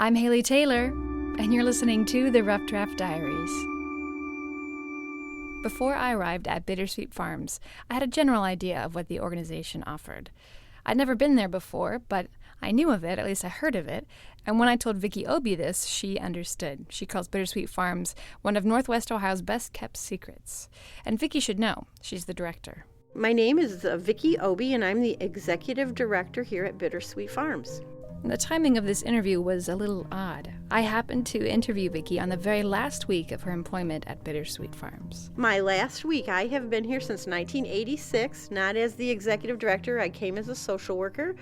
I'm Haley Taylor, and you're listening to the Rough Draft Diaries. Before I arrived at Bittersweet Farms, I had a general idea of what the organization offered. I'd never been there before, but I knew of it, at least I heard of it, and when I told Vicki Obee this, she understood. She calls Bittersweet Farms one of Northwest Ohio's best-kept secrets. And Vicki should know. She's the director. My name is Vicki Obee, and I'm the executive director here at Bittersweet Farms. The timing of this interview was a little odd. I happened to interview Vicki on the very last week of her employment at Bittersweet Farms. My last week, I have been here since 1986, not as the executive director. I came as a social worker,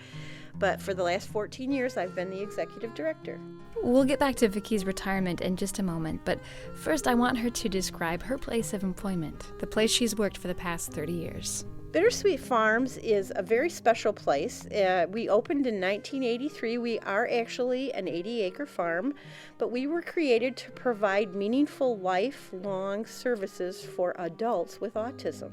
but for the last 14 years, I've been the executive director. We'll get back to Vicki's retirement in just a moment, but first I want her to describe her place of employment, the place she's worked for the past 30 years. Bittersweet Farms is a very special place. We opened in 1983. We are actually an 80-acre farm, but we were created to provide meaningful lifelong services for adults with autism.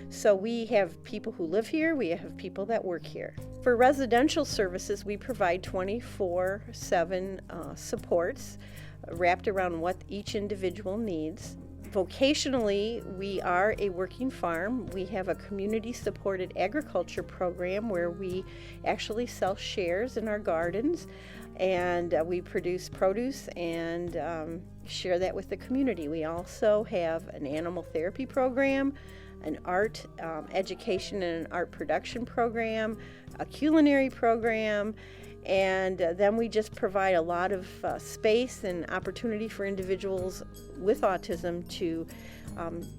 So we have people who live here, we have people that work here. For residential services, we provide 24/7 supports wrapped around what each individual needs. Vocationally, we are a working farm. We have a community-supported agriculture program where we actually sell shares in our gardens, and we produce produce and share that with the community. We also have an animal therapy program, an art education and an art production program, a culinary program, and then we just provide a lot of space and opportunity for individuals with autism to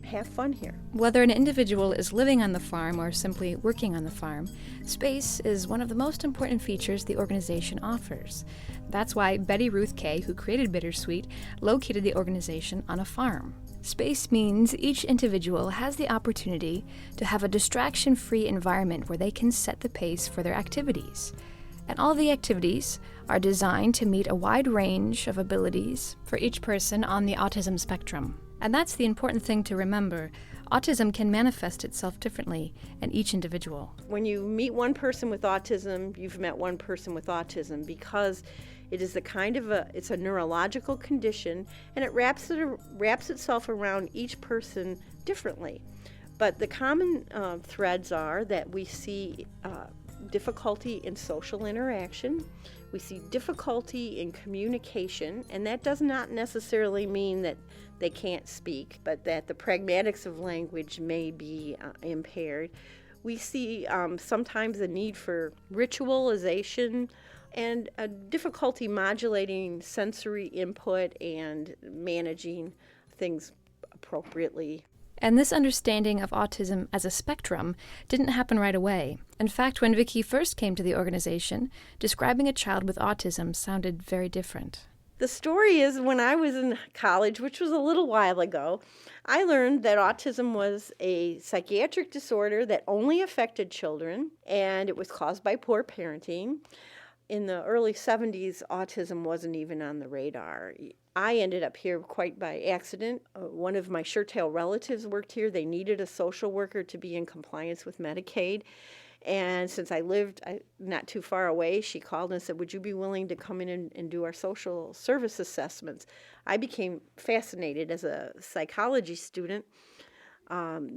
have fun here. Whether an individual is living on the farm or simply working on the farm, space is one of the most important features the organization offers. That's why Betty Ruth Kay, who created Bittersweet, located the organization on a farm. Space means each individual has the opportunity to have a distraction-free environment where they can set the pace for their activities. And all the activities are designed to meet a wide range of abilities for each person on the autism spectrum. And that's the important thing to remember. Autism can manifest itself differently in each individual. When you meet one person with autism, you've met one person with autism, because it is it's a neurological condition, and it wraps itself around each person differently. But the common threads are that we see difficulty in social interaction, we see difficulty in communication, and that does not necessarily mean that they can't speak, but that the pragmatics of language may be impaired. We see sometimes a need for ritualization and a difficulty modulating sensory input and managing things appropriately. And this understanding of autism as a spectrum didn't happen right away. In fact, when Vicki first came to the organization, describing a child with autism sounded very different. The story is, when I was in college, which was a little while ago, I learned that autism was a psychiatric disorder that only affected children, and it was caused by poor parenting. In the early 70s, autism wasn't even on the radar. I ended up here quite by accident. One of my sure-tail relatives worked here. They needed a social worker to be in compliance with Medicaid. And since I lived not too far away, she called and said, "Would you be willing to come in and do our social service assessments?" I became fascinated as a psychology student,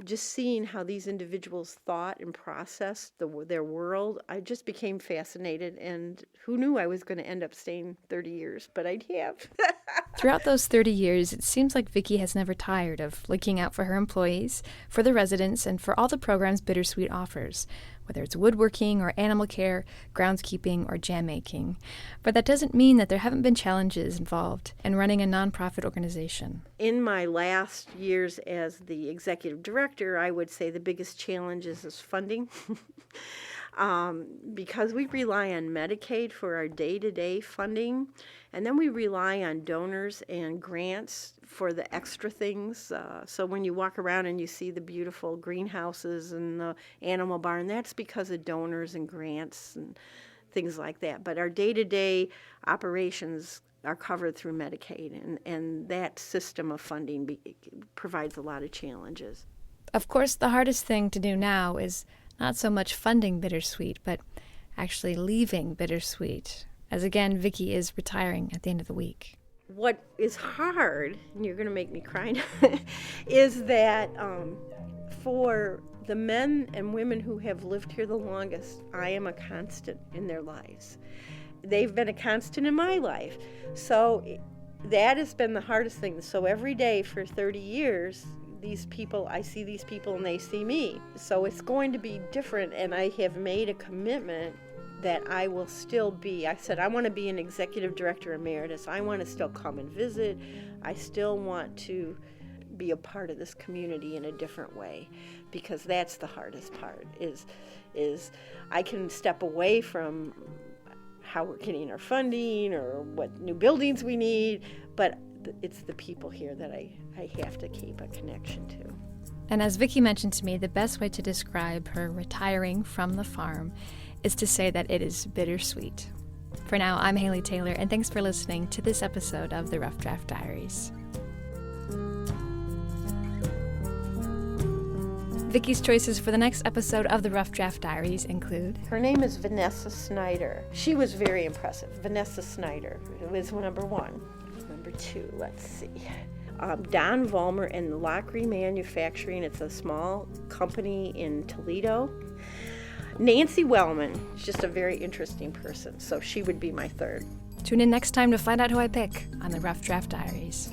just seeing how these individuals thought and processed their world. I just became fascinated, and who knew I was going to end up staying 30 years, but I have. Throughout those 30 years, it seems like Vicki has never tired of looking out for her employees, for the residents, and for all the programs Bittersweet offers, whether it's woodworking or animal care, groundskeeping, or jam making. But that doesn't mean that there haven't been challenges involved in running a nonprofit organization. In my last years as the executive director, I would say the biggest challenge is funding. Because we rely on Medicaid for our day-to-day funding, and then we rely on donors and grants for the extra things. So when you walk around and you see the beautiful greenhouses and the animal barn, that's because of donors and grants and things like that. But our day-to-day operations are covered through Medicaid, and that system of funding provides a lot of challenges. Of course, the hardest thing to do now is not so much funding Bittersweet, but actually leaving Bittersweet as again, Vicki is retiring at the end of the week. What is hard, and you're going to make me cry now, is that for the men and women who have lived here the longest, I am a constant in their lives. They've been a constant in my life. So that has been the hardest thing. So every day for 30 years, I see these people and they see me. So it's going to be different, and I have made a commitment that I will still be. I said I want to be an executive director emeritus. I want to still come and visit. I still want to be a part of this community in a different way, because that's the hardest part, is I can step away from how we're getting our funding or what new buildings we need, but it's the people here that I have to keep a connection to. And as Vicki mentioned to me, the best way to describe her retiring from the farm is to say that it is bittersweet. For now, I'm Haley Taylor, and thanks for listening to this episode of the Rough Draft Diaries. Vicki's choices for the next episode of the Rough Draft Diaries include... Her name is Vanessa Snyder. She was very impressive. Vanessa Snyder was number 1. Number 2, let's see. Don Vollmer and Lockery Manufacturing. It's a small company in Toledo. Nancy Wellman is just a very interesting person, so she would be my 3rd. Tune in next time to find out who I pick on the Rough Draft Diaries.